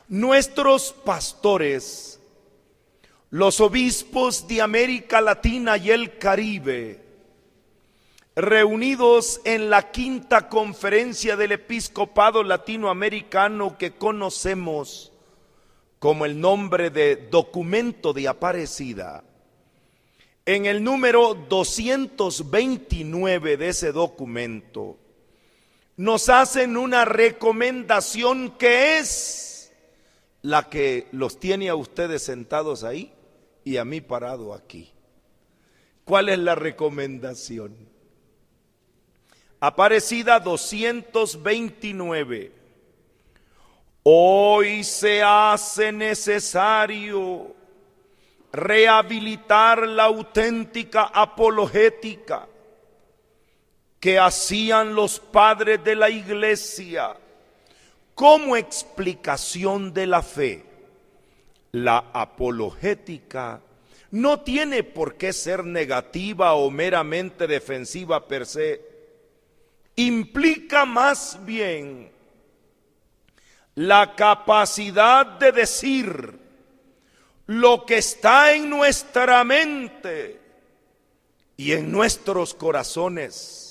Nuestros pastores, los obispos de América Latina y el Caribe, reunidos en la quinta conferencia del episcopado latinoamericano que conocemos como el nombre de Documento de Aparecida, en el número 229 de ese documento, nos hacen una recomendación que es la que los tiene a ustedes sentados ahí y a mí parado aquí. ¿Cuál es la recomendación? Aparecida 229. Hoy se hace necesario rehabilitar la auténtica apologética que hacían los padres de la iglesia como explicación de la fe. La apologética no tiene por qué ser negativa o meramente defensiva per se. Implica más bien la capacidad de decir lo que está en nuestra mente y en nuestros corazones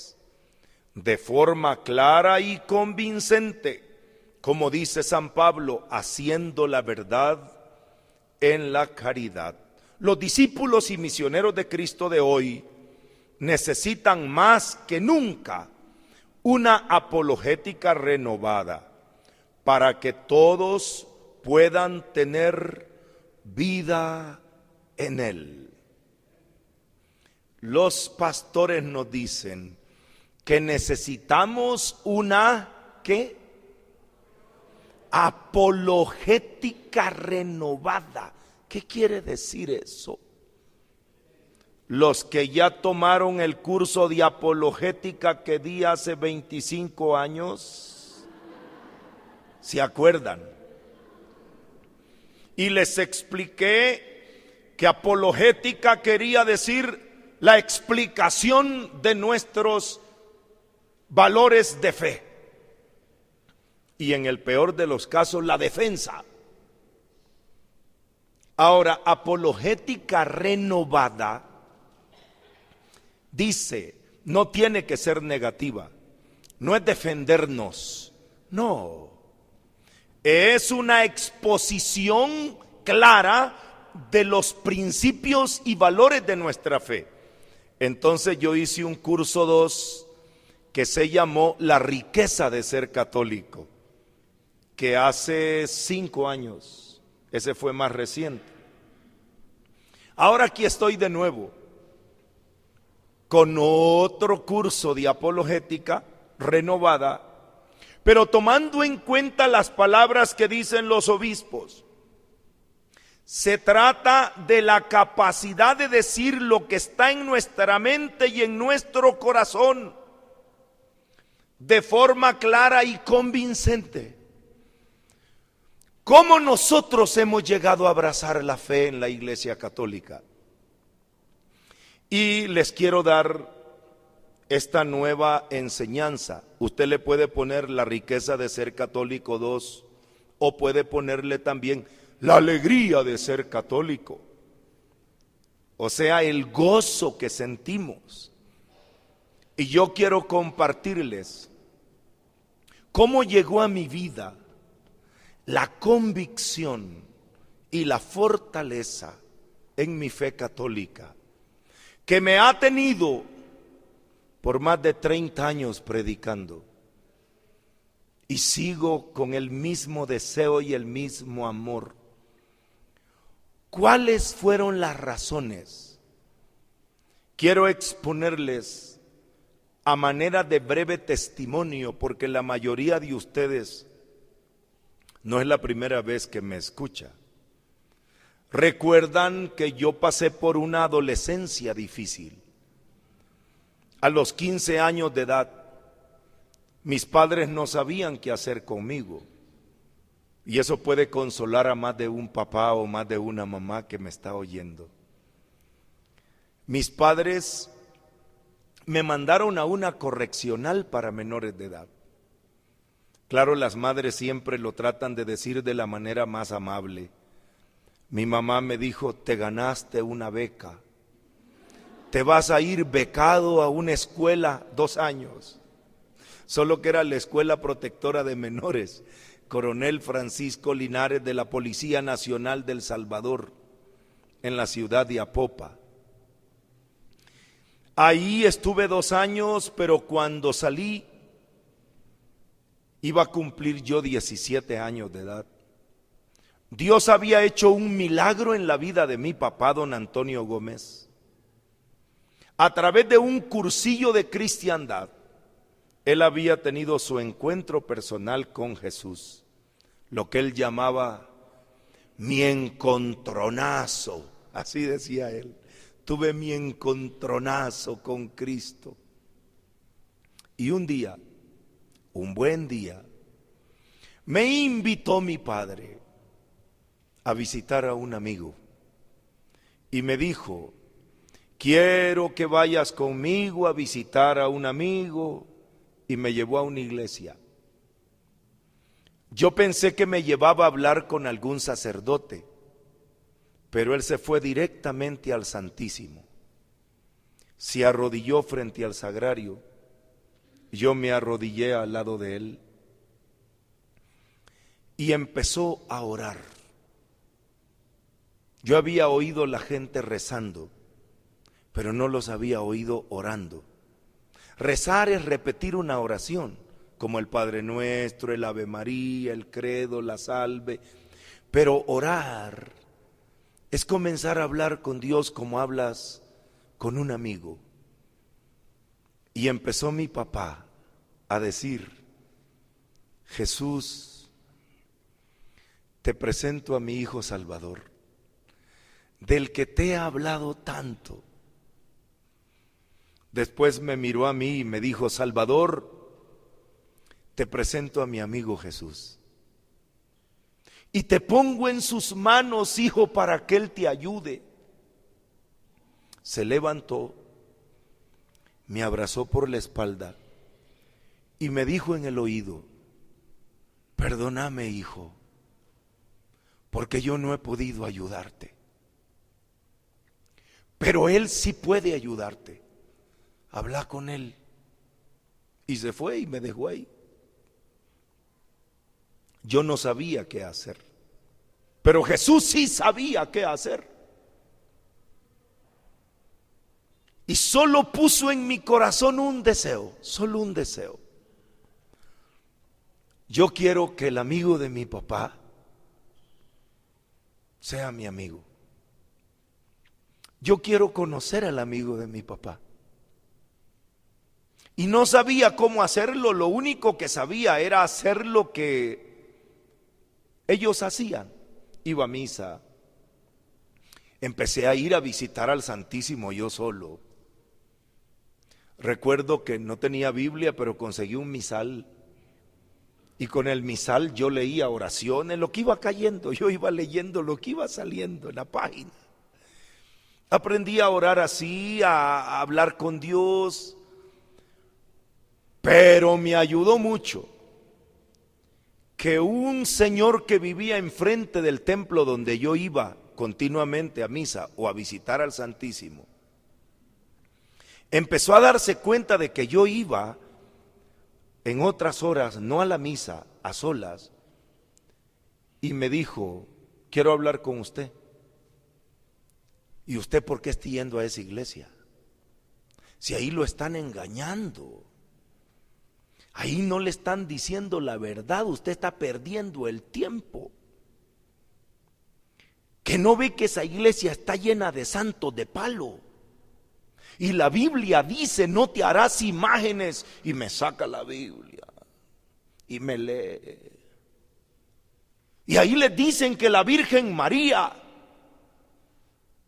de forma clara y convincente, como dice San Pablo, haciendo la verdad en la caridad. Los discípulos y misioneros de Cristo de hoy necesitan más que nunca una apologética renovada para que todos puedan tener vida en Él. Los pastores nos dicen que necesitamos una, ¿qué? Apologética renovada. ¿Qué quiere decir eso? Los que ya tomaron el curso de apologética que di hace 25 años, ¿se acuerdan? Y les expliqué que apologética quería decir la explicación de nuestros valores de fe. Y en el peor de los casos, la defensa. Ahora, apologética renovada dice, no tiene que ser negativa, no es defendernos, no. Es una exposición clara de los principios y valores de nuestra fe. Entonces yo hice un curso 2 que se llamó La riqueza de ser católico, que hace 5 años, ese fue más reciente. Ahora aquí estoy de nuevo con otro curso de apologética renovada, pero tomando en cuenta las palabras que dicen los obispos. Se trata de la capacidad de decir lo que está en nuestra mente y en nuestro corazón de forma clara y convincente. ¿Cómo nosotros hemos llegado a abrazar la fe en la Iglesia Católica? Y les quiero dar esta nueva enseñanza. Usted le puede poner la riqueza de ser católico 2 o puede ponerle también la alegría de ser católico. O sea, el gozo que sentimos. Y yo quiero compartirles cómo llegó a mi vida la convicción y la fortaleza en mi fe católica, que me ha tenido por más de 30 años predicando. Y sigo con el mismo deseo y el mismo amor. ¿Cuáles fueron las razones? Quiero exponerles a manera de breve testimonio, porque la mayoría de ustedes no es la primera vez que me escucha. Recuerdan que yo pasé por una adolescencia difícil. A los 15 años de edad, mis padres no sabían qué hacer conmigo. Y eso puede consolar a más de un papá o más de una mamá que me está oyendo. Mis padres me mandaron a una correccional para menores de edad. Claro, las madres siempre lo tratan de decir de la manera más amable. Mi mamá me dijo: te ganaste una beca, te vas a ir becado a una escuela 2 años. Solo que era la Escuela Protectora de Menores, Coronel Francisco Linares, de la Policía Nacional del Salvador, en la ciudad de Apopa. Ahí estuve 2 años, pero cuando salí iba a cumplir yo 17 años de edad. Dios había hecho un milagro en la vida de mi papá, don Antonio Gómez. A través de un cursillo de cristiandad, él había tenido su encuentro personal con Jesús, lo que él llamaba mi encontronazo, así decía él. Tuve mi encontronazo con Cristo. Y un día, un buen día, me invitó mi padre a visitar a un amigo y me dijo: quiero que vayas conmigo a visitar a un amigo. Y me llevó a una iglesia. Yo pensé que me llevaba a hablar con algún sacerdote, pero él se fue directamente al Santísimo. Se arrodilló frente al sagrario. Yo me arrodillé al lado de él y empezó a orar. Yo había oído la gente rezando, pero no los había oído orando. Rezar es repetir una oración, como el Padre Nuestro, el Ave María, el Credo, la Salve. Pero orar es comenzar a hablar con Dios como hablas con un amigo. Y empezó mi papá a decir: Jesús, te presento a mi hijo Salvador, del que te he hablado tanto. Después me miró a mí y me dijo: Salvador, te presento a mi amigo Jesús. Y te pongo en sus manos, hijo, para que Él te ayude. Se levantó, me abrazó por la espalda y me dijo en el oído: perdóname, hijo, porque yo no he podido ayudarte. Pero Él sí puede ayudarte. Habla con Él. Y se fue y me dejó ahí. Yo no sabía qué hacer, pero Jesús sí sabía qué hacer. Y solo puso en mi corazón un deseo, solo un deseo. Yo quiero que el amigo de mi papá sea mi amigo. Yo quiero conocer al amigo de mi papá. Y no sabía cómo hacerlo, lo único que sabía era hacer lo que ellos hacían. Iba a misa, empecé a ir a visitar al Santísimo yo solo. Recuerdo que no tenía Biblia, pero conseguí un misal. Y con el misal yo leía oraciones, lo que iba cayendo, yo iba leyendo lo que iba saliendo en la página. Aprendí a orar así, a hablar con Dios. Pero me ayudó mucho que un señor que vivía enfrente del templo donde yo iba continuamente a misa o a visitar al Santísimo, empezó a darse cuenta de que yo iba en otras horas, no a la misa, a solas, y me dijo: quiero hablar con usted. ¿Y usted por qué está yendo a esa iglesia? Si ahí lo están engañando. Ahí no le están diciendo la verdad, usted está perdiendo el tiempo. Que no ve que esa iglesia está llena de santos de palo. Y la Biblia dice: no te harás imágenes. Y me saca la Biblia y me lee. Y ahí le dicen que la Virgen María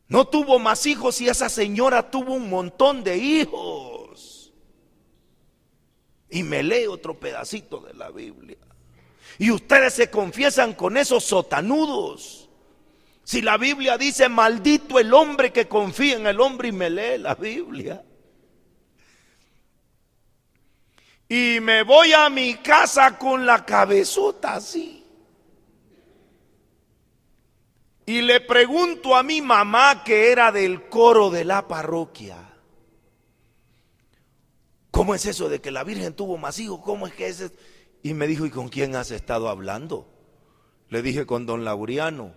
no tuvo más hijos y esa señora tuvo un montón de hijos. Y me lee otro pedacito de la Biblia. Y ustedes se confiesan con esos sotanudos. Si la Biblia dice: maldito el hombre que confía en el hombre, y me lee la Biblia. Y me voy a mi casa con la cabezota así. Y le pregunto a mi mamá, que era del coro de la parroquia, ¿cómo es eso de que la Virgen tuvo más hijos? ¿Cómo es que es eso? Y me dijo, ¿y con quién has estado hablando? Le dije, con don Laureano.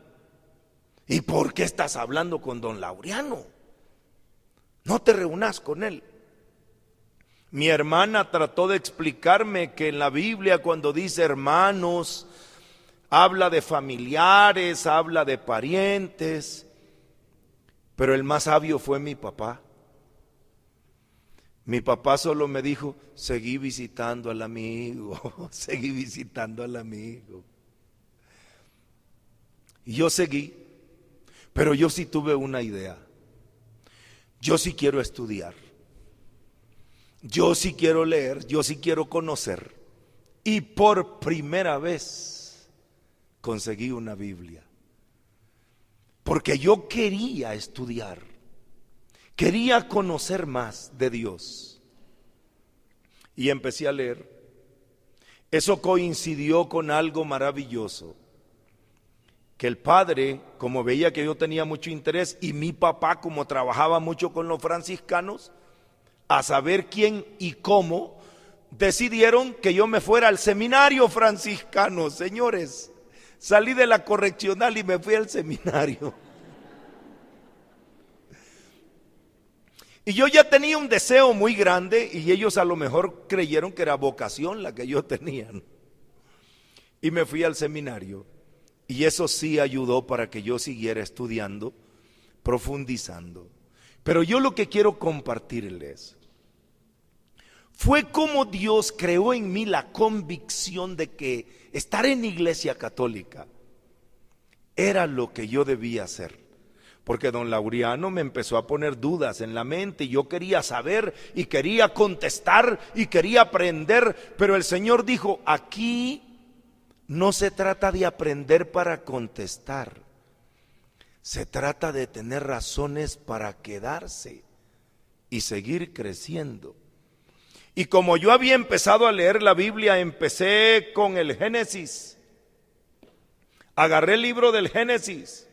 ¿Y por qué estás hablando con don Laureano? No te reúnas con él. Mi hermana trató de explicarme que en la Biblia, cuando dice hermanos, habla de familiares, habla de parientes, pero el más sabio fue mi papá. Mi papá solo me dijo, seguí visitando al amigo, seguí visitando al amigo. Y yo seguí, pero yo sí tuve una idea. Yo sí quiero estudiar, yo sí quiero leer, yo sí quiero conocer. Y por primera vez conseguí una Biblia, porque yo quería estudiar, quería conocer más de Dios. Y empecé a leer. Eso coincidió con algo maravilloso, que el padre, como veía que yo tenía mucho interés, y mi papá, como trabajaba mucho con los franciscanos, a saber quién y cómo, decidieron que yo me fuera al seminario franciscano. Señores, salí de la correccional y me fui al seminario. Y yo ya tenía un deseo muy grande, y ellos a lo mejor creyeron que era vocación la que yo tenía, ¿no? Y me fui al seminario. Y eso sí ayudó para que yo siguiera estudiando, profundizando. Pero yo lo que quiero compartirles fue cómo Dios creó en mí la convicción de que estar en iglesia católica era lo que yo debía hacer. Porque don Laureano me empezó a poner dudas en la mente, y yo quería saber y quería contestar y quería aprender, pero el Señor dijo, aquí no se trata de aprender para contestar, se trata de tener razones para quedarse y seguir creciendo. Y como yo había empezado a leer la Biblia, empecé con el Génesis. Agarré el libro del Génesis,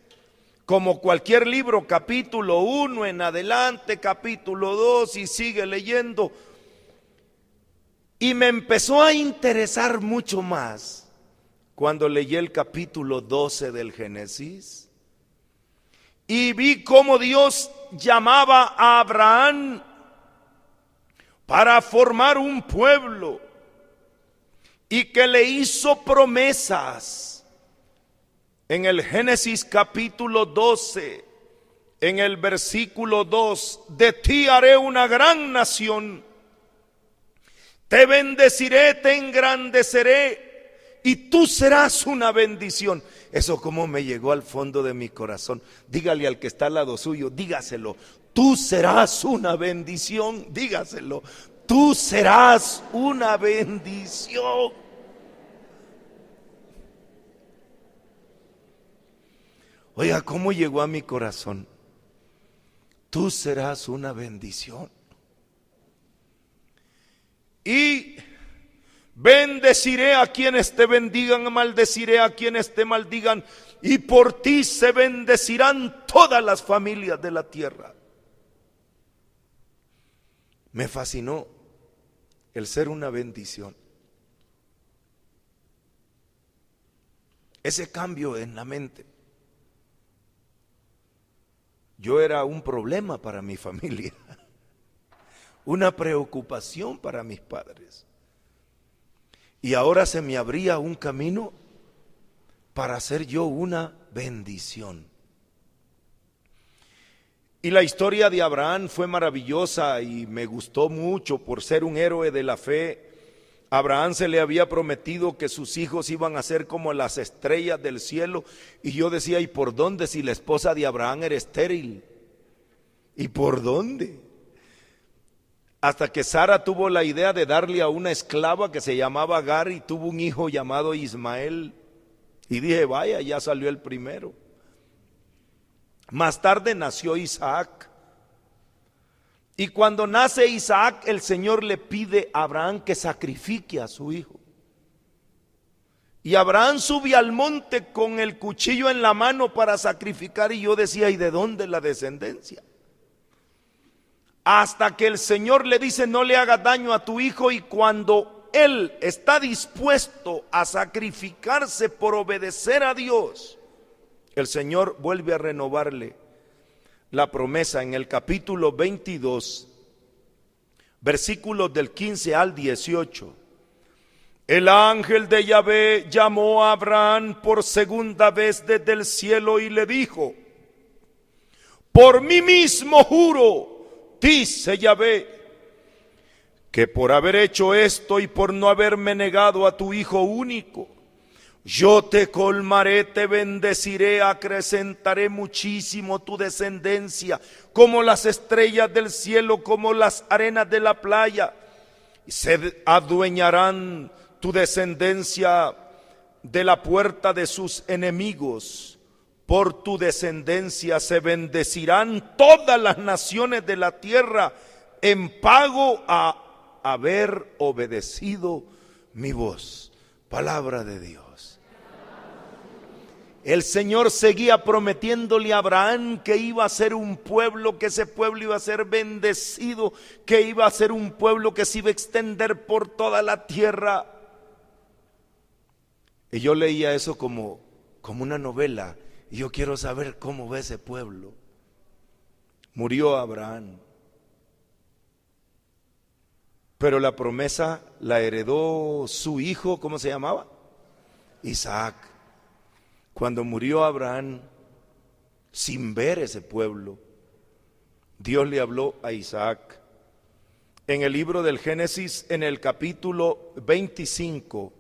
como cualquier libro, capítulo 1 en adelante, capítulo 2, y sigue leyendo. Y me empezó a interesar mucho más cuando leí el capítulo 12 del Génesis, y vi cómo Dios llamaba a Abraham para formar un pueblo, y que le hizo promesas. En el Génesis capítulo 12, en el versículo 2, de ti haré una gran nación, te bendeciré, te engrandeceré, y tú serás una bendición. Eso como me llegó al fondo de mi corazón. Dígale al que está al lado suyo, dígaselo, tú serás una bendición. Dígaselo, tú serás una bendición. Oiga, ¿cómo llegó a mi corazón? Tú serás una bendición. Y bendeciré a quienes te bendigan, maldeciré a quienes te maldigan, y por ti se bendecirán todas las familias de la tierra. Me fascinó el ser una bendición. Ese cambio en la mente. Yo era un problema para mi familia, una preocupación para mis padres. Y ahora se me abría un camino para ser yo una bendición. Y la historia de Abraham fue maravillosa y me gustó mucho por ser un héroe de la fe. A Abraham se le había prometido que sus hijos iban a ser como las estrellas del cielo. Y yo decía, ¿y por dónde si la esposa de Abraham era estéril? ¿Y por dónde? Hasta que Sara tuvo la idea de darle a una esclava que se llamaba Agar, y tuvo un hijo llamado Ismael. Y dije, vaya, ya salió el primero. Más tarde nació Isaac. Y cuando nace Isaac, el Señor le pide a Abraham que sacrifique a su hijo. Y Abraham sube al monte con el cuchillo en la mano para sacrificar. Y yo decía, ¿y de dónde la descendencia? Hasta que el Señor le dice, no le hagas daño a tu hijo. Y cuando él está dispuesto a sacrificarse por obedecer a Dios, el Señor vuelve a renovarle la promesa en el capítulo 22, versículos del 15 al 18. El ángel de Yahvé llamó a Abraham por segunda vez desde el cielo y le dijo: por mí mismo juro, dice Yahvé, que por haber hecho esto y por no haberme negado a tu hijo único, yo te colmaré, te bendeciré, acrecentaré muchísimo tu descendencia, como las estrellas del cielo, como las arenas de la playa. Y se adueñarán tu descendencia de la puerta de sus enemigos. Por tu descendencia se bendecirán todas las naciones de la tierra en pago a haber obedecido mi voz. Palabra de Dios. El Señor seguía prometiéndole a Abraham que iba a ser un pueblo, que ese pueblo iba a ser bendecido, que iba a ser un pueblo que se iba a extender por toda la tierra. Y yo leía eso como una novela, y yo quiero saber cómo va ese pueblo. Murió Abraham, pero la promesa la heredó su hijo, ¿cómo se llamaba? Isaac. Cuando murió Abraham, sin ver ese pueblo, Dios le habló a Isaac. En el libro del Génesis, en el capítulo 25,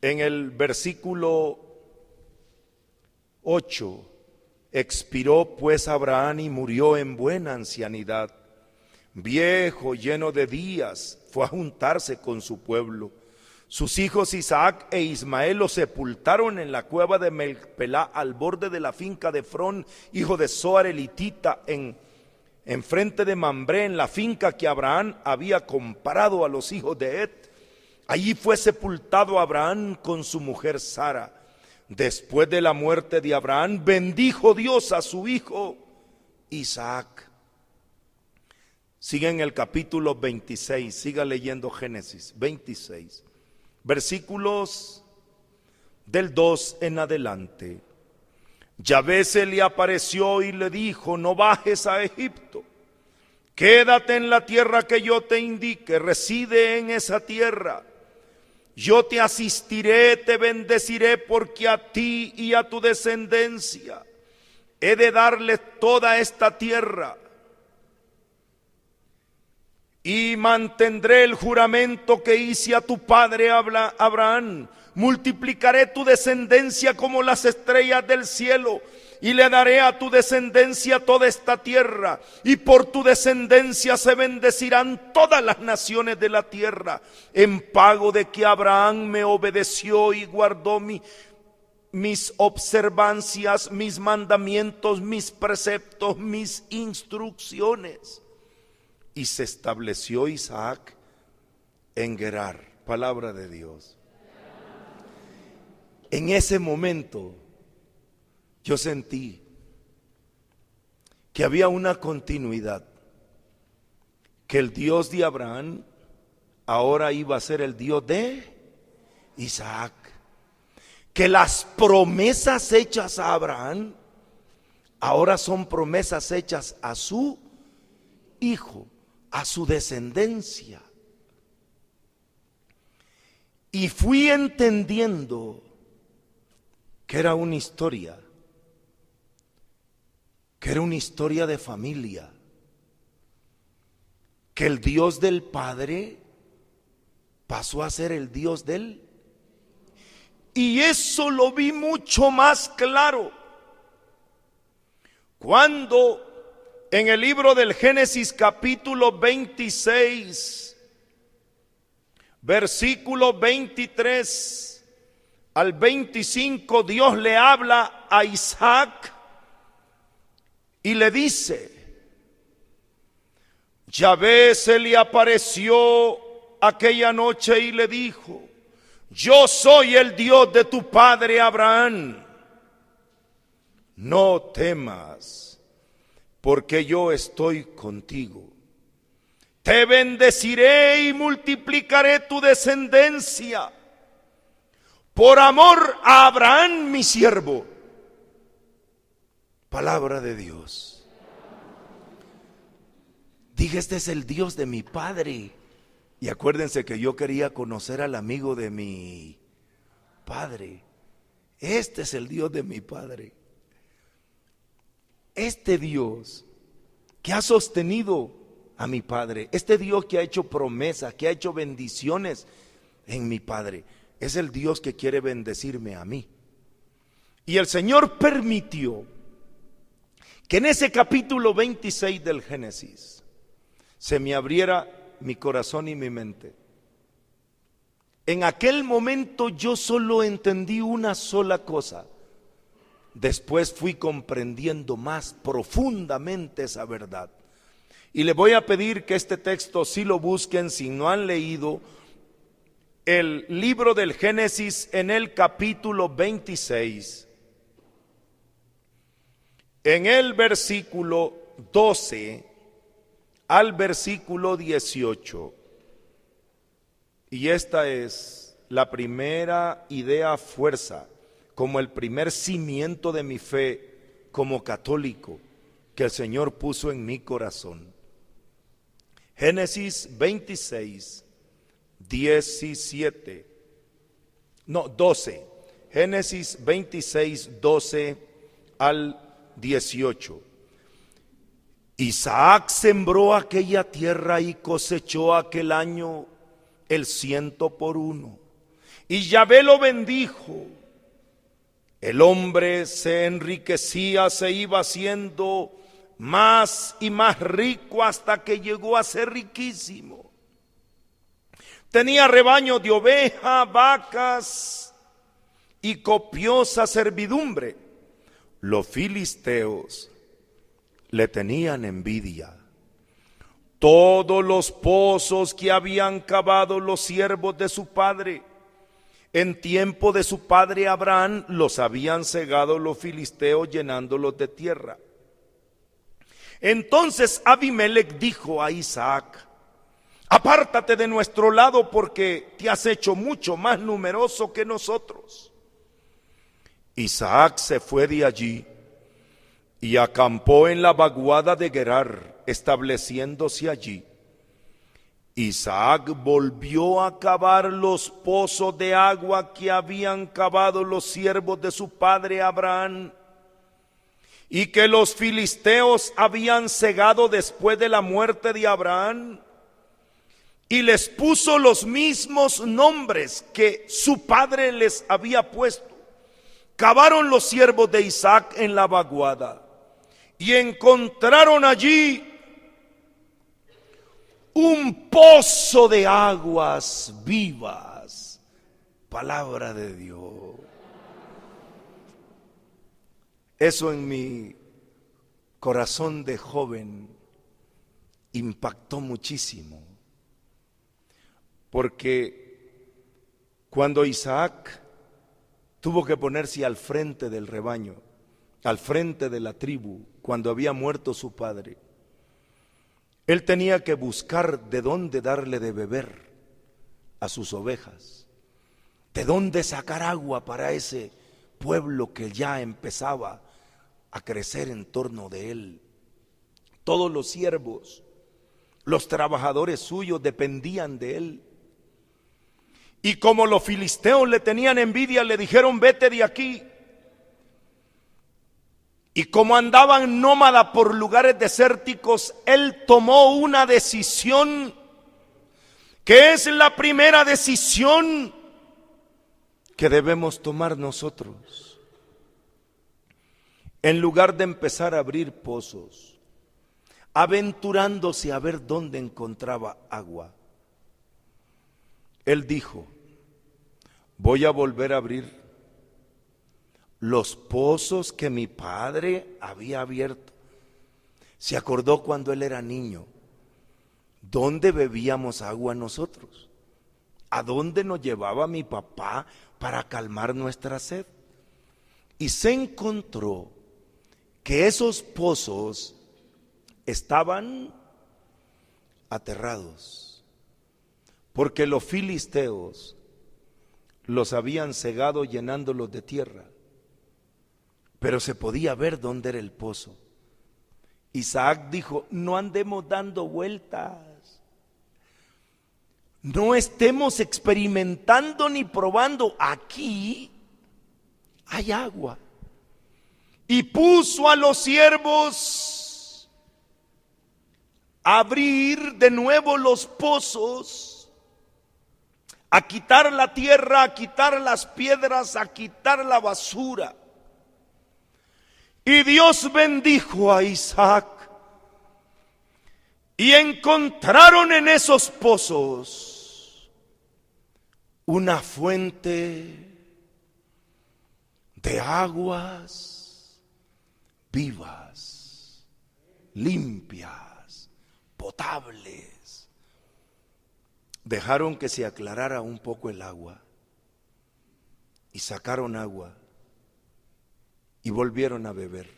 en el versículo 8, expiró pues Abraham y murió en buena ancianidad. Viejo, lleno de días, fue a juntarse con su pueblo. Sus hijos Isaac e Ismael lo sepultaron en la cueva de Melpelá, al borde de la finca de Efrón, hijo de Zoar elitita, en frente de Mambré, en la finca que Abraham había comprado a los hijos de Het. Allí fue sepultado Abraham con su mujer Sara. Después de la muerte de Abraham, bendijo Dios a su hijo Isaac. Sigue en el capítulo 26, siga leyendo Génesis 26. Versículos del 2 en adelante. Yahvé se le apareció y le dijo: no bajes a Egipto, quédate en la tierra que yo te indique, reside en esa tierra. Yo te asistiré, te bendeciré, porque a ti y a tu descendencia he de darle toda esta tierra. Y mantendré el juramento que hice a tu padre Abraham. Multiplicaré tu descendencia como las estrellas del cielo, y le daré a tu descendencia toda esta tierra. Y por tu descendencia se bendecirán todas las naciones de la tierra, en pago de que Abraham me obedeció y guardó mis observancias, mis mandamientos, mis preceptos, mis instrucciones. Y se estableció Isaac en Gerar. Palabra de Dios. En ese momento yo sentí que había una continuidad, que el Dios de Abraham ahora iba a ser el Dios de Isaac, que las promesas hechas a Abraham ahora son promesas hechas a su hijo, a su descendencia. Y fui entendiendo que era una historia, que era una historia de familia, que el Dios del Padre pasó a ser el Dios del... Y eso lo vi mucho más claro cuando en el libro del Génesis capítulo 26, versículo 23 al 25, Dios le habla a Isaac y le dice, Yahvé se le apareció aquella noche y le dijo, yo soy el Dios de tu padre Abraham. No temas, porque yo estoy contigo. Te bendeciré y multiplicaré tu descendencia por amor a Abraham, mi siervo. Palabra de Dios. Dije, este es el Dios de mi padre. Y acuérdense que yo quería conocer al amigo de mi padre. Este es el Dios de mi padre. Este Dios que ha sostenido a mi padre, este Dios que ha hecho promesas, que ha hecho bendiciones en mi padre, es el Dios que quiere bendecirme a mí. Y el Señor permitió que en ese capítulo 26 del Génesis se me abriera mi corazón y mi mente. En aquel momento yo solo entendí una sola cosa. Después fui comprendiendo más profundamente esa verdad. Y le voy a pedir que este texto sí lo busquen si no han leído el libro del Génesis en el capítulo 26. En el versículo 12 al versículo 18. Y esta es la primera idea fuerza, como el primer cimiento de mi fe como católico que el Señor puso en mi corazón. Génesis 26, 12. Génesis 26, 12 al 18. Isaac sembró aquella tierra y cosechó aquel año el 100 por 1. Y Yahvé lo bendijo. El hombre se enriquecía, se iba haciendo más y más rico hasta que llegó a ser riquísimo. Tenía rebaño de ovejas, vacas y copiosa servidumbre. Los filisteos le tenían envidia. Todos los pozos que habían cavado los siervos de su padre en tiempo de su padre Abraham los habían cegado los filisteos, llenándolos de tierra. Entonces Abimelech dijo a Isaac: apártate de nuestro lado, porque te has hecho mucho más numeroso que nosotros. Isaac se fue de allí y acampó en la vaguada de Gerar, estableciéndose allí. Isaac volvió a cavar los pozos de agua que habían cavado los siervos de su padre Abraham, y que los filisteos habían cegado después de la muerte de Abraham, y les puso los mismos nombres que su padre les había puesto. Cavaron los siervos de Isaac en la vaguada y encontraron allí un pozo de aguas vivas. Palabra de Dios. Eso en mi corazón de joven impactó muchísimo, porque cuando Isaac tuvo que ponerse al frente del rebaño, al frente de la tribu, cuando había muerto su padre, él tenía que buscar de dónde darle de beber a sus ovejas, de dónde sacar agua para ese pueblo que ya empezaba a crecer en torno de él. Todos los siervos, los trabajadores suyos dependían de él. Y como los filisteos le tenían envidia, le dijeron: vete de aquí. Y como andaban nómada por lugares desérticos, él tomó una decisión que es la primera decisión que debemos tomar nosotros. En lugar de empezar a abrir pozos, aventurándose a ver dónde encontraba agua, él dijo: voy a volver a abrir los pozos que mi padre había abierto. Se acordó cuando él era niño. ¿Dónde bebíamos agua nosotros? ¿A dónde nos llevaba mi papá para calmar nuestra sed? Y se encontró que esos pozos estaban aterrados, porque los filisteos los habían cegado llenándolos de tierra, pero se podía ver dónde era el pozo. Isaac dijo: no andemos dando vueltas, no estemos experimentando ni probando, aquí hay agua. Y puso a los siervos a abrir de nuevo los pozos, a quitar la tierra, a quitar las piedras, a quitar la basura. Y Dios bendijo a Isaac, y encontraron en esos pozos una fuente de aguas vivas, limpias, potables. Dejaron que se aclarara un poco el agua y sacaron agua y volvieron a beber.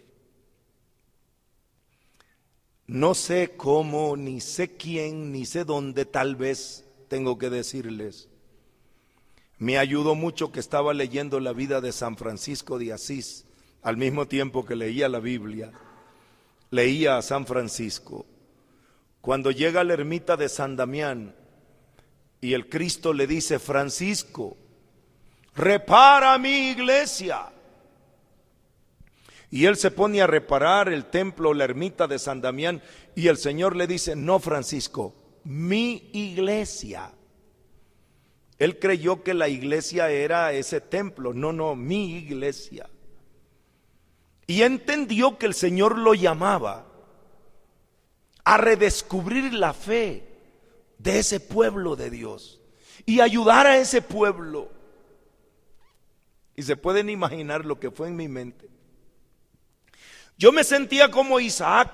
No sé cómo, ni sé quién, ni sé dónde, tal vez tengo que decirles. Me ayudó mucho que estaba leyendo la vida de San Francisco de Asís, al mismo tiempo que leía la Biblia. Leía a San Francisco. Cuando llega a la ermita de San Damián y el Cristo le dice: Francisco, repara mi iglesia. Y él se pone a reparar el templo, la ermita de San Damián, y el Señor le dice: no, Francisco, mi iglesia. Él creyó que la iglesia era ese templo. No, mi iglesia. Y entendió que el Señor lo llamaba a redescubrir la fe de ese pueblo de Dios y ayudar a ese pueblo. Y se pueden imaginar lo que fue en mi mente. Yo me sentía como Isaac,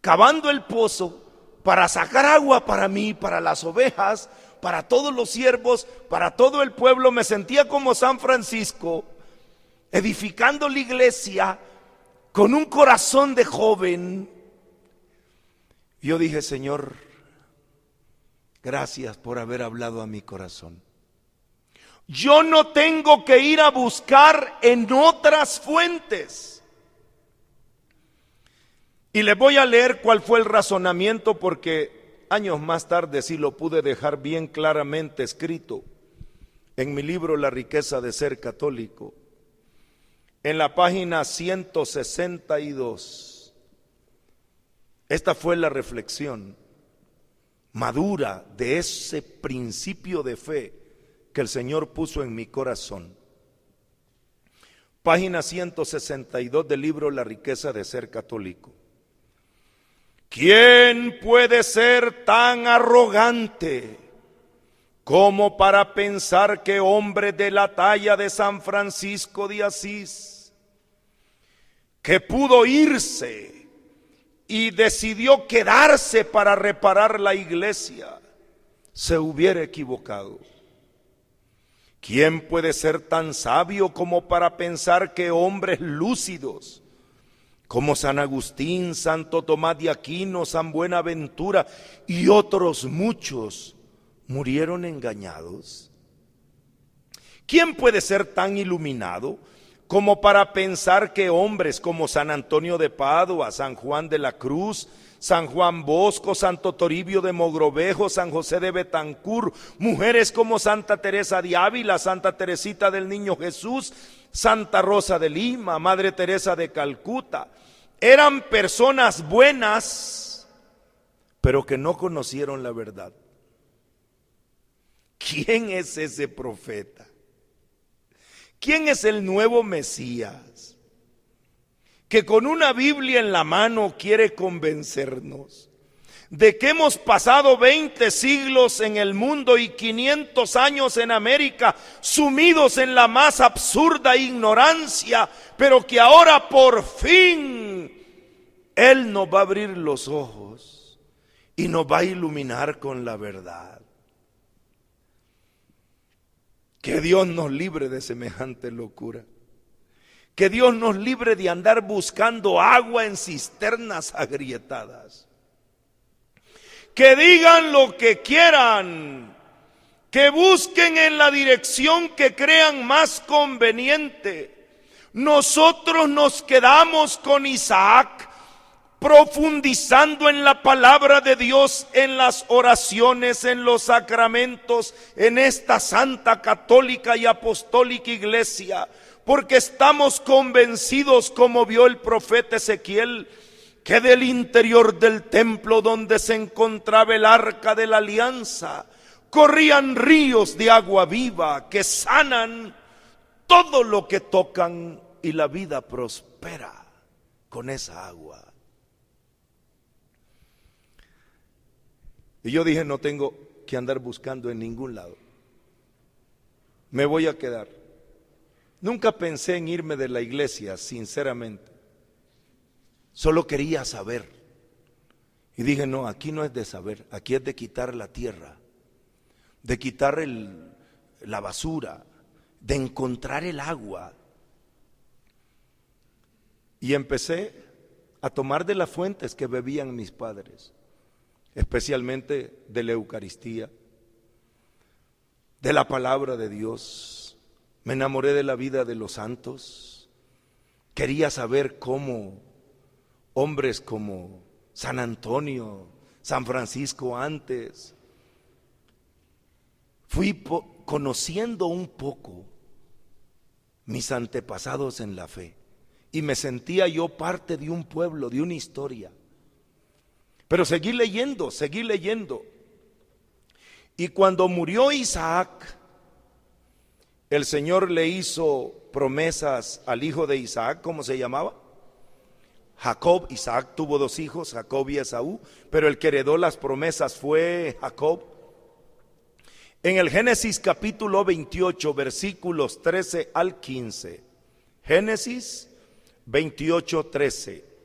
cavando el pozo para sacar agua para mí, para las ovejas, para todos los siervos, para todo el pueblo. Me sentía como San Francisco, edificando la iglesia con un corazón de joven. Yo dije: Señor, gracias por haber hablado a mi corazón. Yo no tengo que ir a buscar en otras fuentes. Y les voy a leer cuál fue el razonamiento, porque años más tarde sí lo pude dejar bien claramente escrito en mi libro La riqueza de ser católico. En la página 162. Esta fue la reflexión madura de ese principio de fe que el Señor puso en mi corazón. Página 162 del libro La riqueza de ser católico. ¿Quién puede ser tan arrogante como para pensar que hombre de la talla de San Francisco de Asís, que pudo irse y decidió quedarse para reparar la iglesia, se hubiera equivocado? ¿Quién puede ser tan sabio como para pensar que hombres lúcidos como San Agustín, Santo Tomás de Aquino, San Buenaventura y otros muchos murieron engañados? ¿Quién puede ser tan iluminado como para pensar que hombres como San Antonio de Padua, San Juan de la Cruz, San Juan Bosco, Santo Toribio de Mogrovejo, San José de Betancur, mujeres como Santa Teresa de Ávila, Santa Teresita del Niño Jesús, Santa Rosa de Lima, Madre Teresa de Calcuta, eran personas buenas, pero que no conocieron la verdad? ¿Quién es ese profeta? ¿Quién es el nuevo Mesías que con una Biblia en la mano quiere convencernos de que hemos pasado 20 siglos en el mundo y 500 años en América sumidos en la más absurda ignorancia, pero que ahora por fin Él nos va a abrir los ojos y nos va a iluminar con la verdad. Que Dios nos libre de semejante locura. Que Dios nos libre de andar buscando agua en cisternas agrietadas. Que digan lo que quieran, que busquen en la dirección que crean más conveniente. Nosotros nos quedamos con Isaac, profundizando en la palabra de Dios, en las oraciones, en los sacramentos, en esta santa, católica y apostólica iglesia, porque estamos convencidos, como vio el profeta Ezequiel, que del interior del templo donde se encontraba el arca de la alianza, corrían ríos de agua viva que sanan todo lo que tocan, y la vida prospera con esa agua. Y yo dije, no tengo que andar buscando en ningún lado. Me voy a quedar. Nunca pensé en irme de la iglesia, sinceramente. Solo quería saber. Y dije, no, aquí no es de saber, aquí es de quitar la tierra, de quitar la basura, de encontrar el agua. Y empecé a tomar de las fuentes que bebían mis padres, especialmente de la Eucaristía, de la palabra de Dios. Me enamoré de la vida de los santos. Quería saber cómo hombres como San Antonio, San Francisco antes, fui conociendo un poco mis antepasados en la fe, y me sentía yo parte de un pueblo, de una historia. Pero seguí leyendo. Y cuando murió Isaac, el Señor le hizo promesas al hijo de Isaac. ¿Cómo se llamaba? Jacob. Isaac tuvo 2 hijos, Jacob y Esaú, pero el que heredó las promesas fue Jacob. En el Génesis capítulo 28, versículos 13 al 15. Génesis 28, 13.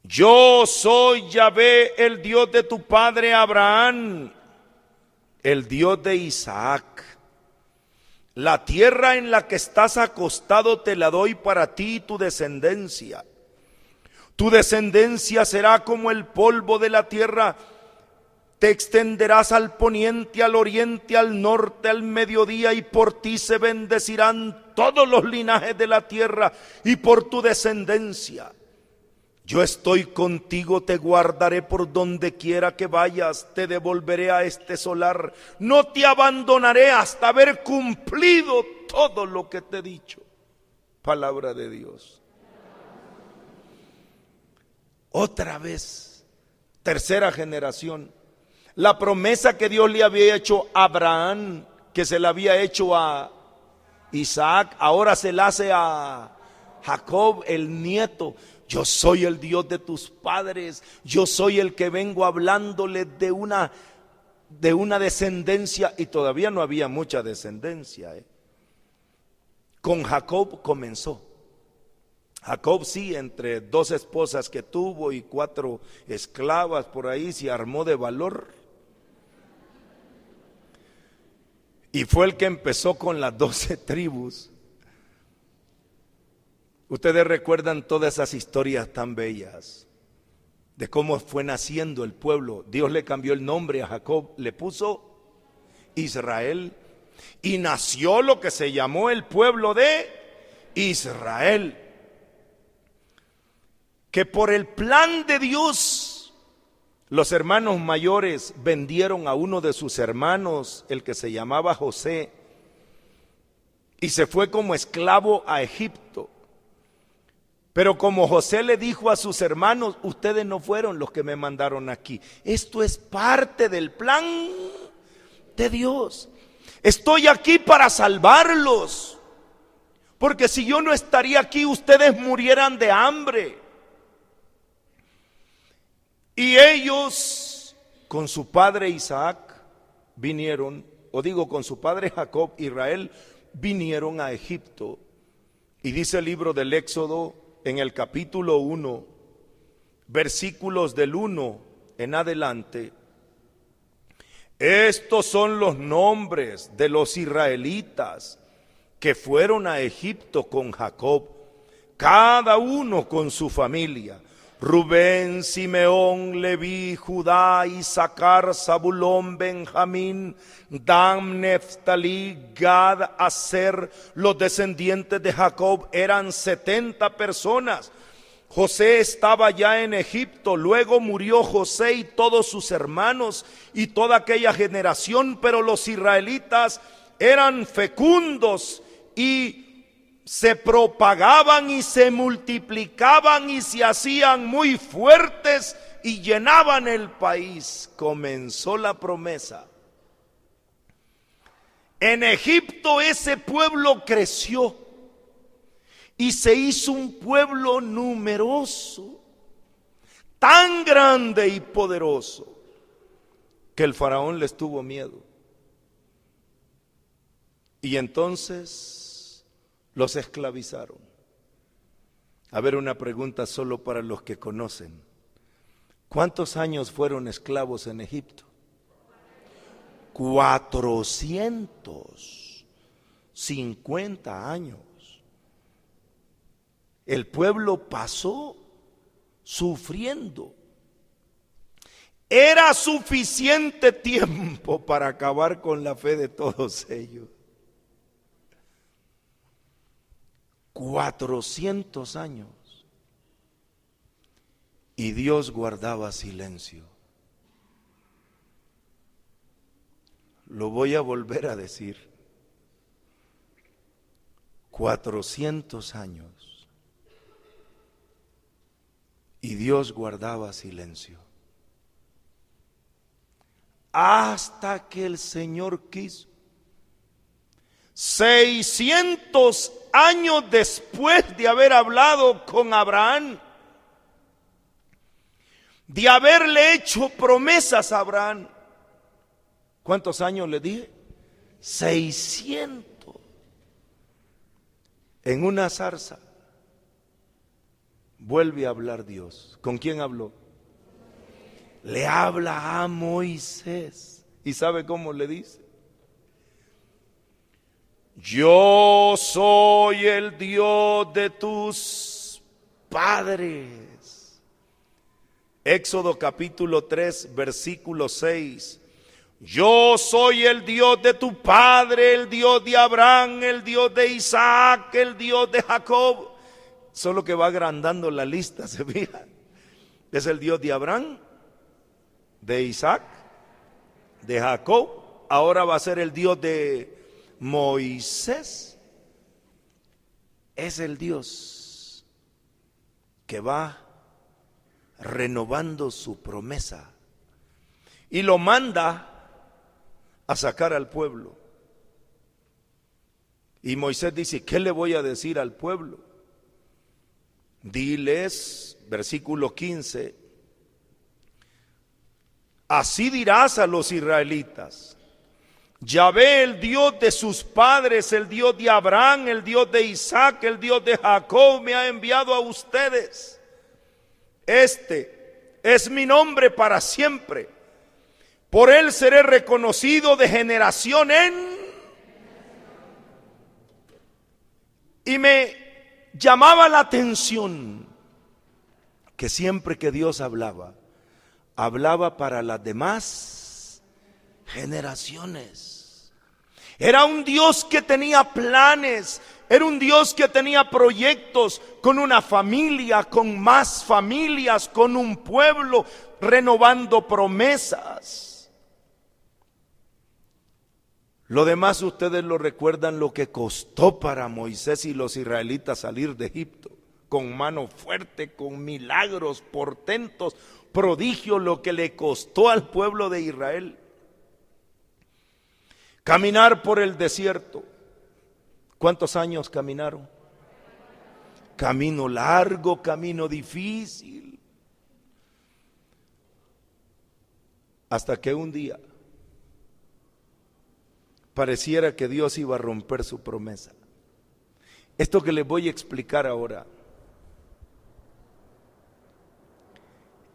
Yo soy Yahvé, el Dios de tu padre Abraham, el Dios de Isaac. La tierra en la que estás acostado te la doy para ti y tu descendencia. Tu descendencia será como el polvo de la tierra. Te extenderás al poniente, al oriente, al norte, al mediodía, y por ti se bendecirán todos los linajes de la tierra, y por tu descendencia. Yo estoy contigo, te guardaré por donde quiera que vayas, te devolveré a este solar, no te abandonaré hasta haber cumplido todo lo que te he dicho. Palabra de Dios. Otra vez, tercera generación. La promesa que Dios le había hecho a Abraham, que se la había hecho a Isaac, ahora se la hace a Jacob, el nieto. Yo soy el Dios de tus padres, yo soy el que vengo hablándole de una descendencia, y todavía no había mucha descendencia. Con Jacob comenzó. Jacob sí, entre 2 esposas que tuvo y 4 esclavas por ahí, se armó de valor. Y fue el que empezó con las 12 tribus. Ustedes recuerdan todas esas historias tan bellas de cómo fue naciendo el pueblo. Dios le cambió el nombre a Jacob, le puso Israel, y nació lo que se llamó el pueblo de Israel. Que por el plan de Dios, los hermanos mayores vendieron a uno de sus hermanos, el que se llamaba José, y se fue como esclavo a Egipto. Pero como José le dijo a sus hermanos, ustedes no fueron los que me mandaron aquí, esto es parte del plan de Dios. Estoy aquí para salvarlos, porque si yo no estaría aquí, ustedes murieran de hambre. Y ellos, con su padre Isaac, vinieron, con su padre Jacob, Israel, vinieron a Egipto. Y dice el libro del Éxodo, en el capítulo 1, versículos del 1 en adelante. Estos son los nombres de los israelitas que fueron a Egipto con Jacob, cada uno con su familia: Rubén, Simeón, Leví, Judá, Isaacar, Zabulón, Benjamín, Dan, Neftalí, Gad, Aser. Los descendientes de Jacob eran 70 personas. José estaba ya en Egipto, luego murió José y todos sus hermanos y toda aquella generación, pero los israelitas eran fecundos y se propagaban y se multiplicaban y se hacían muy fuertes y llenaban el país. Comenzó la promesa. En Egipto ese pueblo creció y se hizo un pueblo numeroso, tan grande y poderoso, que el faraón les tuvo miedo. Y entonces los esclavizaron. A ver, una pregunta solo para los que conocen. ¿Cuántos años fueron esclavos en Egipto? 450 años. El pueblo pasó sufriendo. Era suficiente tiempo para acabar con la fe de todos ellos. 400 años. Y Dios guardaba silencio. Lo voy a volver a decir. 400 años. Y Dios guardaba silencio. Hasta que el Señor quiso. 600 años después de haber hablado con Abraham, de haberle hecho promesas a Abraham. ¿Cuántos años le dije? 600. En una zarza vuelve a hablar Dios. ¿Con quién habló? Le habla a Moisés. ¿Y sabe cómo le dice? Yo soy el Dios de tus padres. Éxodo capítulo 3, versículo 6. Yo soy el Dios de tu padre, el Dios de Abraham, el Dios de Isaac, el Dios de Jacob. Solo que va agrandando la lista, ¿se fija? Es el Dios de Abraham, de Isaac, de Jacob. Ahora va a ser el Dios de Moisés. Es el Dios que va renovando su promesa y lo manda a sacar al pueblo. Y Moisés dice: ¿qué le voy a decir al pueblo? Diles, versículo 15: así dirás a los israelitas: Yahvé, el Dios de sus padres, el Dios de Abraham, el Dios de Isaac, el Dios de Jacob, me ha enviado a ustedes. Este es mi nombre para siempre. Por él seré reconocido de generación en... Y me llamaba la atención que siempre que Dios hablaba, hablaba para las demás generaciones. Era un Dios que tenía planes, era un Dios que tenía proyectos con una familia, con más familias, con un pueblo, renovando promesas. Lo demás ustedes lo recuerdan, lo que costó para Moisés y los israelitas salir de Egipto, con mano fuerte, con milagros, portentos, prodigios, lo que le costó al pueblo de Israel. Caminar por el desierto. ¿Cuántos años caminaron? Camino largo, camino difícil. Hasta que un día pareciera que Dios iba a romper su promesa. Esto que les voy a explicar ahora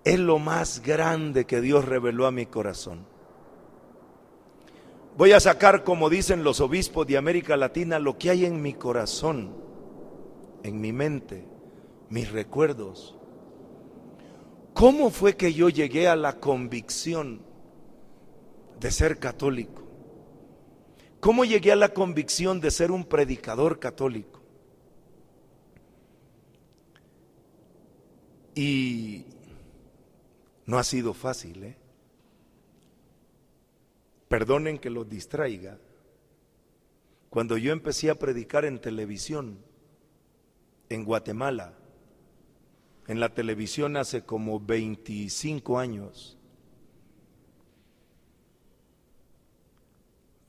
es lo más grande que Dios reveló a mi corazón. Voy a sacar, como dicen los obispos de América Latina, lo que hay en mi corazón, en mi mente, mis recuerdos. ¿Cómo fue que yo llegué a la convicción de ser católico? ¿Cómo llegué a la convicción de ser un predicador católico? Y no ha sido fácil, Perdonen que los distraiga. Cuando yo empecé a predicar en televisión, en Guatemala, en la televisión hace como 25 años,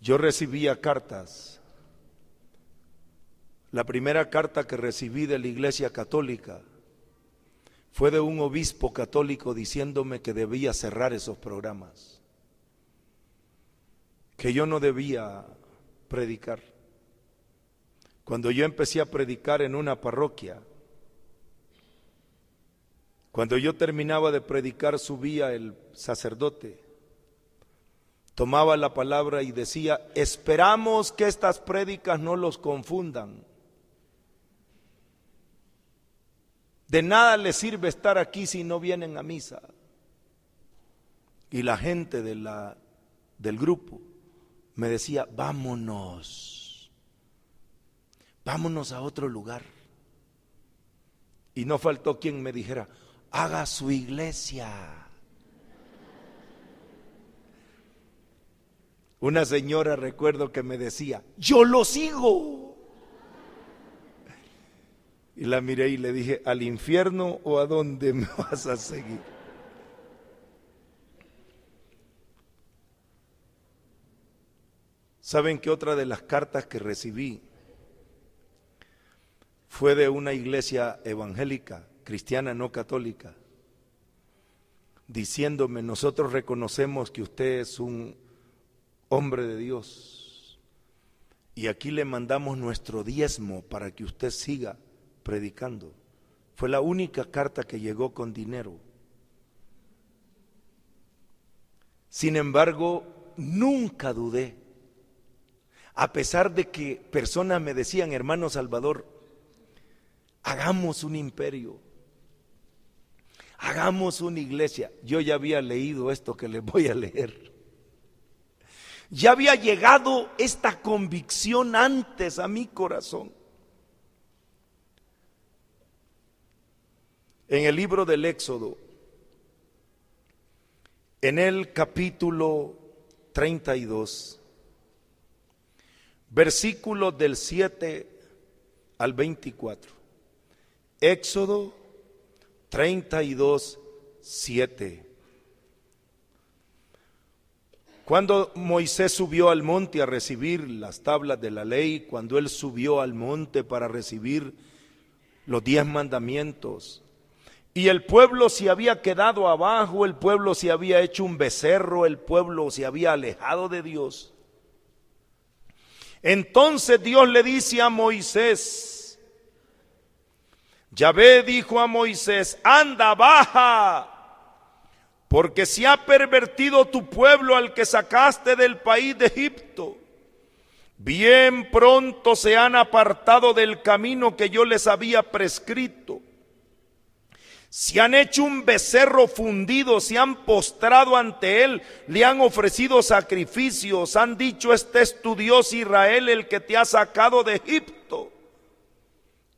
yo recibía cartas. La primera carta que recibí de la Iglesia Católica fue de un obispo católico diciéndome que debía cerrar esos programas, que yo no debía predicar. Cuando yo empecé a predicar en una parroquia, cuando yo terminaba de predicar, subía el sacerdote, tomaba la palabra y decía: esperamos que estas prédicas no los confundan. De nada les sirve estar aquí si no vienen a misa. Y la gente del grupo me decía: vámonos a otro lugar. Y no faltó quien me dijera: haga su iglesia. Una señora, recuerdo, que me decía: yo lo sigo. Y la miré y le dije: ¿al infierno o a dónde me vas a seguir? ¿Saben que otra de las cartas que recibí fue de una iglesia evangélica, cristiana, no católica, diciéndome: nosotros reconocemos que usted es un hombre de Dios y aquí le mandamos nuestro diezmo para que usted siga predicando? Fue la única carta que llegó con dinero. Sin embargo, nunca dudé, a pesar de que personas me decían: hermano Salvador, hagamos un imperio, hagamos una iglesia. Yo ya había leído esto que les voy a leer. Ya había llegado esta convicción antes a mi corazón. En el libro del Éxodo, en el capítulo 32, versículos del 7 al 24. Éxodo 32, 7. Cuando Moisés subió al monte a recibir las tablas de la ley, cuando él subió al monte para recibir los 10 mandamientos, y el pueblo se había quedado abajo, el pueblo se había hecho un becerro, el pueblo se había alejado de Dios. Entonces Dios le dice a Moisés, Yahvé dijo a Moisés: anda, baja, porque se ha pervertido tu pueblo al que sacaste del país de Egipto. Bien pronto se han apartado del camino que yo les había prescrito. Se han hecho un becerro fundido, se han postrado ante él, le han ofrecido sacrificios, han dicho: este es tu Dios Israel, el que te ha sacado de Egipto.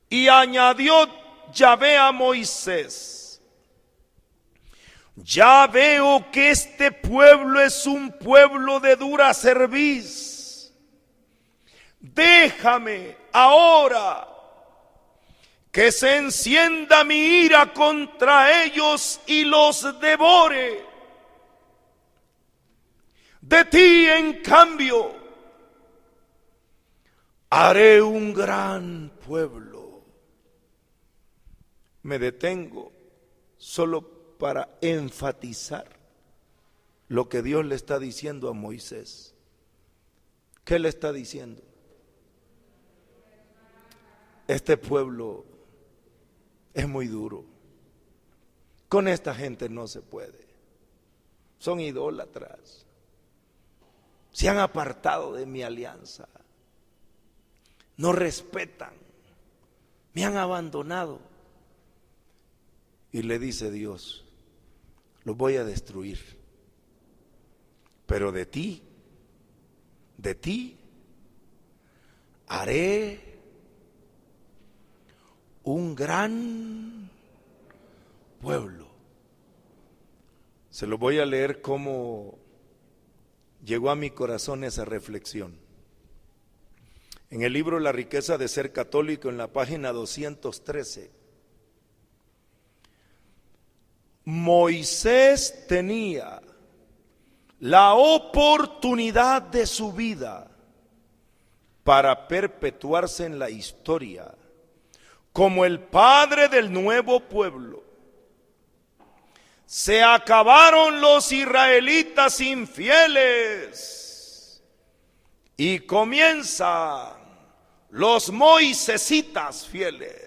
Y añadió Yahvé a Moisés: ya veo que este pueblo es un pueblo de dura cerviz. Déjame ahora que se encienda mi ira contra ellos y los devore. De ti, en cambio, haré un gran pueblo. Me detengo solo para enfatizar lo que Dios le está diciendo a Moisés. ¿Qué le está diciendo? Este pueblo es muy duro. Con esta gente no se puede. Son idólatras. Se han apartado de mi alianza. No respetan. Me han abandonado. Y le dice Dios, los voy a destruir. Pero de ti haré un gran pueblo. Se lo voy a leer como llegó a mi corazón esa reflexión. En el libro La riqueza de ser católico, en la página 213, Moisés tenía la oportunidad de su vida para perpetuarse en la historia como el padre del nuevo pueblo. Se acabaron los israelitas infieles y comienzan los moisesitas fieles.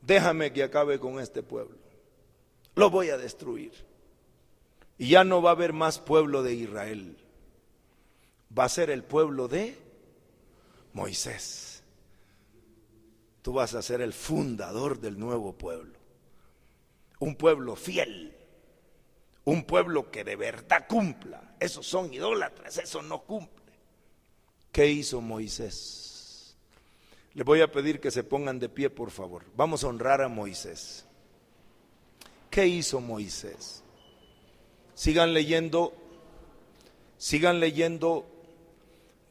Déjame que acabe con este pueblo. Lo voy a destruir. Y ya no va a haber más pueblo de Israel. Va a ser el pueblo de Moisés. Tú vas a ser el fundador del nuevo pueblo. Un pueblo fiel. Un pueblo que de verdad cumpla. Esos son idólatras, eso no cumple. ¿Qué hizo Moisés? Les voy a pedir que se pongan de pie, por favor. Vamos a honrar a Moisés. ¿Qué hizo Moisés? Sigan leyendo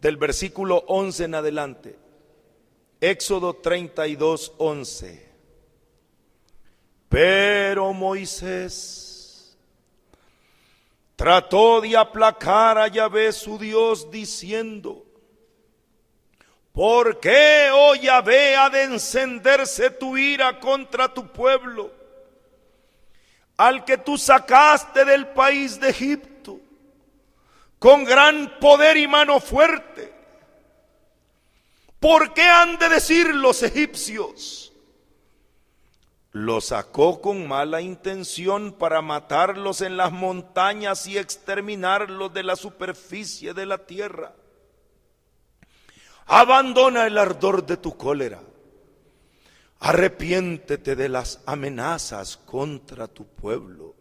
del versículo 11 en adelante. Éxodo 32, 11. Pero Moisés trató de aplacar a Yahvé su Dios diciendo: ¿por qué, oh Yahvé, ha de encenderse tu ira contra tu pueblo, al que tú sacaste del país de Egipto con gran poder y mano fuerte? ¿Por qué han de decir los egipcios: lo sacó con mala intención para matarlos en las montañas y exterminarlos de la superficie de la tierra? Abandona el ardor de tu cólera. Arrepiéntete de las amenazas contra tu pueblo.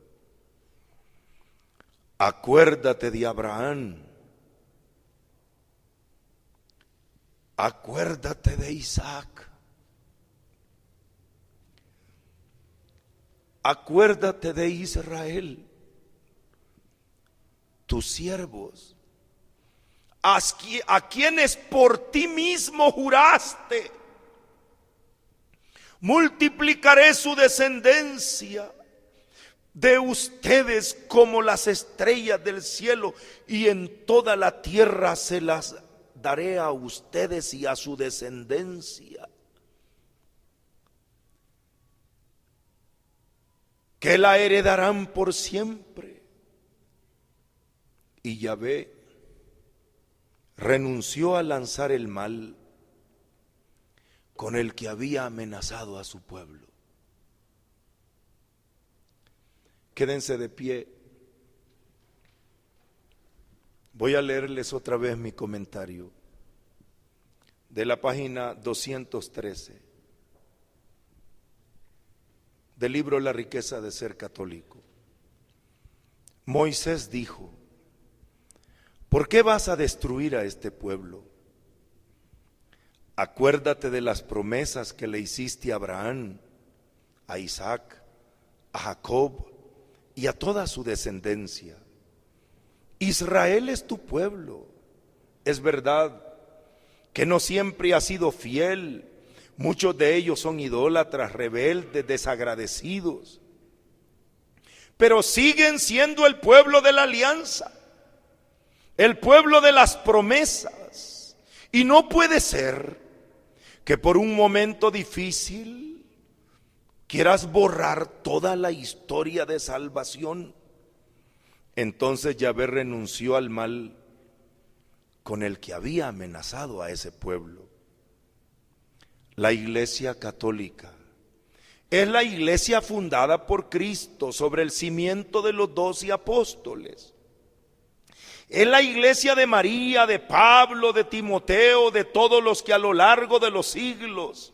Acuérdate de Abraham. Acuérdate de Isaac. Acuérdate de Israel, tus siervos, a quienes por ti mismo juraste: multiplicaré su descendencia de ustedes como las estrellas del cielo, y en toda la tierra se las daré a ustedes y a su descendencia, que la heredarán por siempre. Y Yahvé renunció a lanzar el mal con el que había amenazado a su pueblo. Quédense de pie. Voy a leerles otra vez mi comentario de la página 213 del libro La riqueza de ser católico. Moisés dijo: ¿por qué vas a destruir a este pueblo? Acuérdate de las promesas que le hiciste a Abraham, a Isaac, a Jacob y a toda su descendencia. Israel es tu pueblo. Es verdad que no siempre ha sido fiel. Muchos de ellos son idólatras, rebeldes, desagradecidos. Pero siguen siendo el pueblo de la alianza, el pueblo de las promesas. Y no puede ser que por un momento difícil quieras borrar toda la historia de salvación. Entonces Yahvé renunció al mal con el que había amenazado a ese pueblo. La Iglesia Católica es la iglesia fundada por Cristo sobre el cimiento de los 12 apóstoles. Es la iglesia de María, de Pablo, de Timoteo, de todos los que a lo largo de los siglos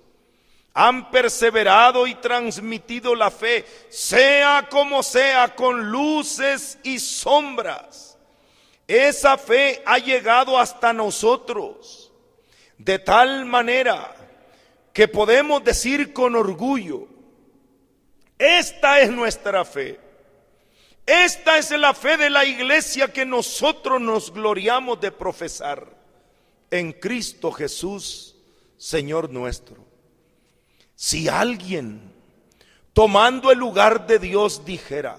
han perseverado y transmitido la fe, sea como sea, con luces y sombras. Esa fe ha llegado hasta nosotros, de tal manera que podemos decir con orgullo: esta es nuestra fe. Esta es la fe de la iglesia que nosotros nos gloriamos de profesar en Cristo Jesús, Señor nuestro. Si alguien, tomando el lugar de Dios, dijera: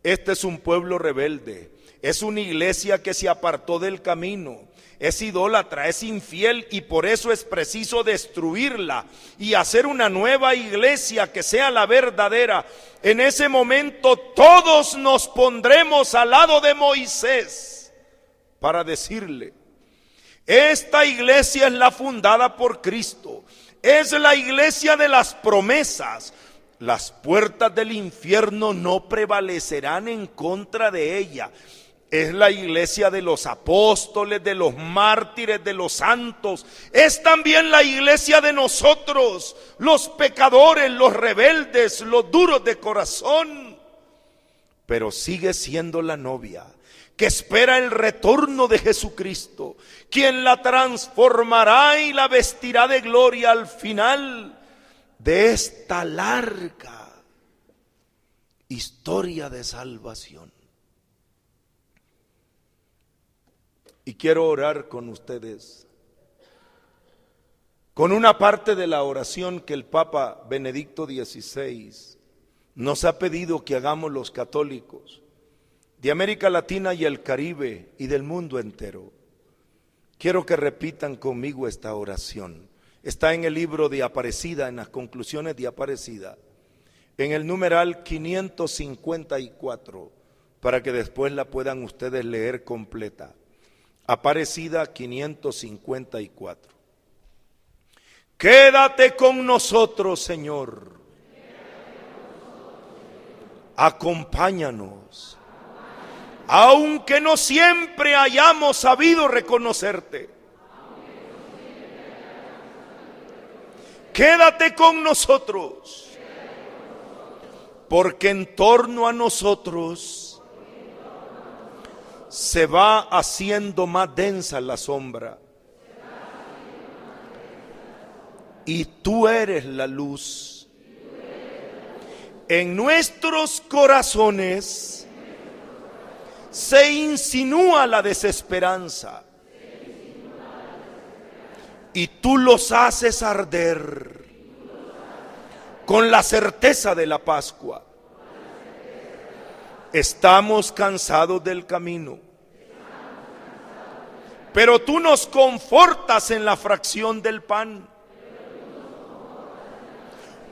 este es un pueblo rebelde, es una iglesia que se apartó del camino, es idólatra, es infiel, y por eso es preciso destruirla y hacer una nueva iglesia que sea la verdadera, en ese momento todos nos pondremos al lado de Moisés para decirle: esta iglesia es la fundada por Cristo, es la iglesia de las promesas. Las puertas del infierno no prevalecerán en contra de ella. Es la iglesia de los apóstoles, de los mártires, de los santos. Es también la iglesia de nosotros, los pecadores, los rebeldes, los duros de corazón. Pero sigue siendo la novia que espera el retorno de Jesucristo, quien la transformará y la vestirá de gloria al final de esta larga historia de salvación. Y quiero orar con ustedes con una parte de la oración que el Papa Benedicto XVI nos ha pedido que hagamos los católicos de América Latina y el Caribe y del mundo entero. Quiero que repitan conmigo esta oración. Está en el libro de Aparecida, en las conclusiones de Aparecida, en el numeral 554, para que después la puedan ustedes leer completa. Aparecida 554. Quédate con nosotros, Señor. Acompáñanos, aunque no siempre hayamos sabido reconocerte. Quédate con nosotros, porque en torno a nosotros se va haciendo más densa la sombra, y tú eres la luz. En nuestros corazones se insinúa la desesperanza, y tú los haces arder con la certeza de la Pascua. Estamos cansados del camino, pero tú nos confortas en la fracción del pan,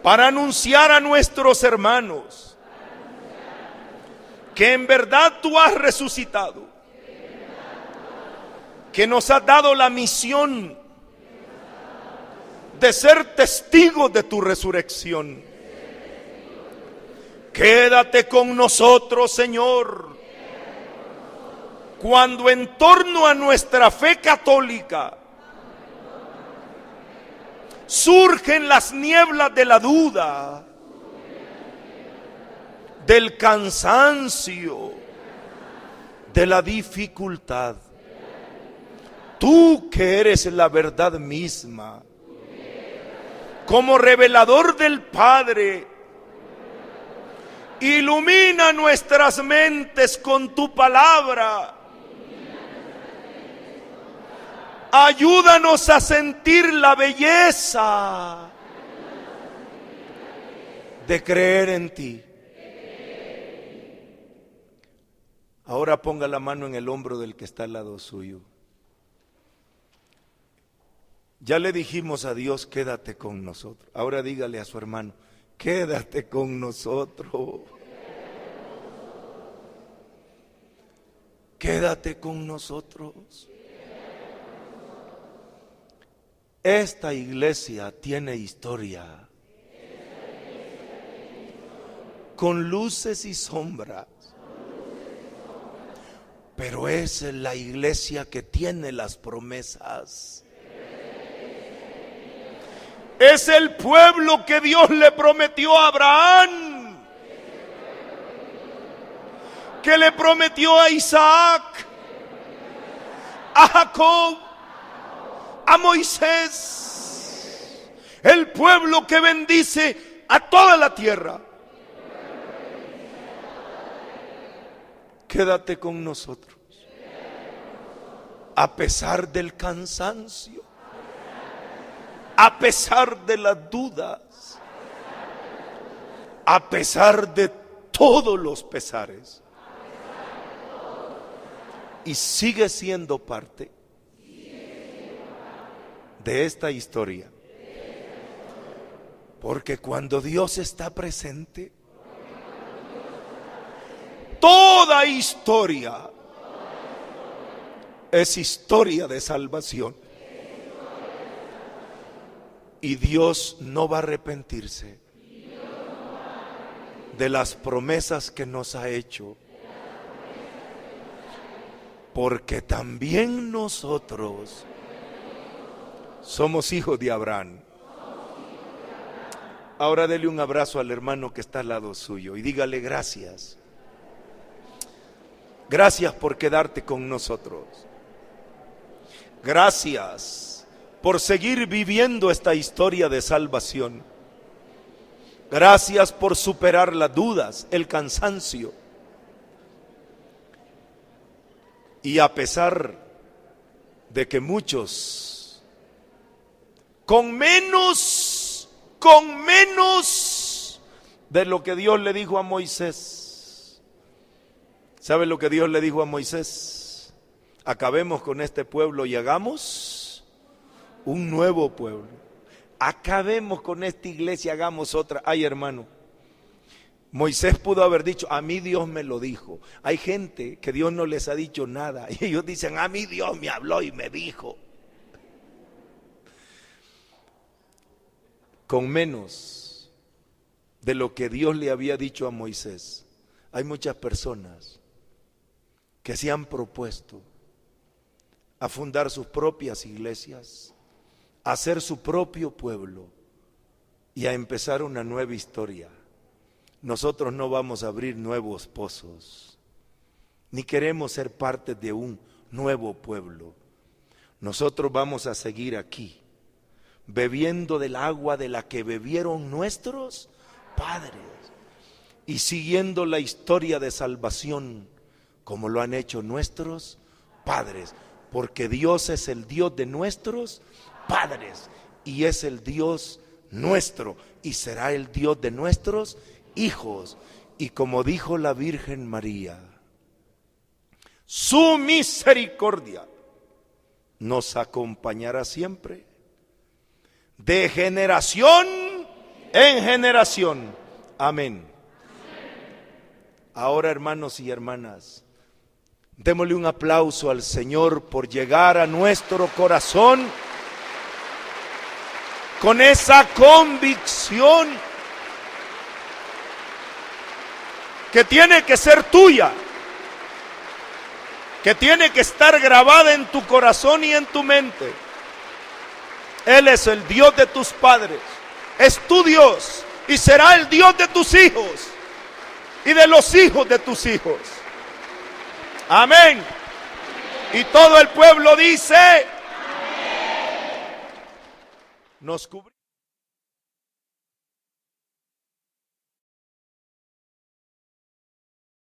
para anunciar a nuestros hermanos que en verdad tú has resucitado, que nos has dado la misión de ser testigos de tu resurrección. Quédate con nosotros, Señor, cuando en torno a nuestra fe católica surgen las nieblas de la duda, del cansancio, de la dificultad. Tú que eres la verdad misma, como revelador del Padre, ilumina nuestras mentes con tu palabra. Ayúdanos a sentir la belleza de creer en ti. Ahora ponga la mano en el hombro del que está al lado suyo. Ya le dijimos a Dios: quédate con nosotros. Ahora dígale a su hermano: quédate con nosotros. Quédate con nosotros. Esta iglesia tiene historia, con luces y sombras, pero es la iglesia que tiene las promesas. Es el pueblo que Dios le prometió a Abraham, que le prometió a Isaac, a Jacob, a Moisés. El pueblo que bendice a toda la tierra. Quédate con nosotros, a pesar del cansancio, a pesar de las dudas, a pesar de todos los pesares, y sigue siendo parte de esta historia, porque cuando Dios está presente, toda historia es historia de salvación. Y Dios no va a arrepentirse de las promesas que nos ha hecho, porque también nosotros somos hijos de Abraham. Ahora dele un abrazo al hermano que está al lado suyo y dígale gracias. Gracias por quedarte con nosotros. Gracias por seguir viviendo esta historia de salvación. Gracias por superar las dudas, el cansancio. Y a pesar de que muchos, con menos de lo que Dios le dijo a Moisés. ¿Sabe lo que Dios le dijo a Moisés? Acabemos con este pueblo y hagamos un nuevo pueblo. Acabemos con esta iglesia, hagamos otra. Ay, hermano, Moisés pudo haber dicho, a mí Dios me lo dijo. Hay gente que Dios no les ha dicho nada y ellos dicen, a mí Dios me habló y me dijo. Con menos de lo que Dios le había dicho a Moisés, hay muchas personas que se han propuesto a fundar sus propias iglesias, a hacer su propio pueblo y a empezar una nueva historia. Nosotros no vamos a abrir nuevos pozos, ni queremos ser parte de un nuevo pueblo. Nosotros vamos a seguir aquí, bebiendo del agua de la que bebieron nuestros padres y siguiendo la historia de salvación como lo han hecho nuestros padres, porque Dios es el Dios de nuestros padres y es el Dios nuestro y será el Dios de nuestros hijos. Y como dijo la Virgen María, su misericordia nos acompañará siempre, de generación en generación. Amén. Ahora, hermanos y hermanas, démosle un aplauso al Señor por llegar a nuestro corazón con esa convicción que tiene que ser tuya, que tiene que estar grabada en tu corazón y en tu mente. Él es el Dios de tus padres, es tu Dios y será el Dios de tus hijos y de los hijos de tus hijos. Amén. Y todo el pueblo dice, amén. Nos cubrimos.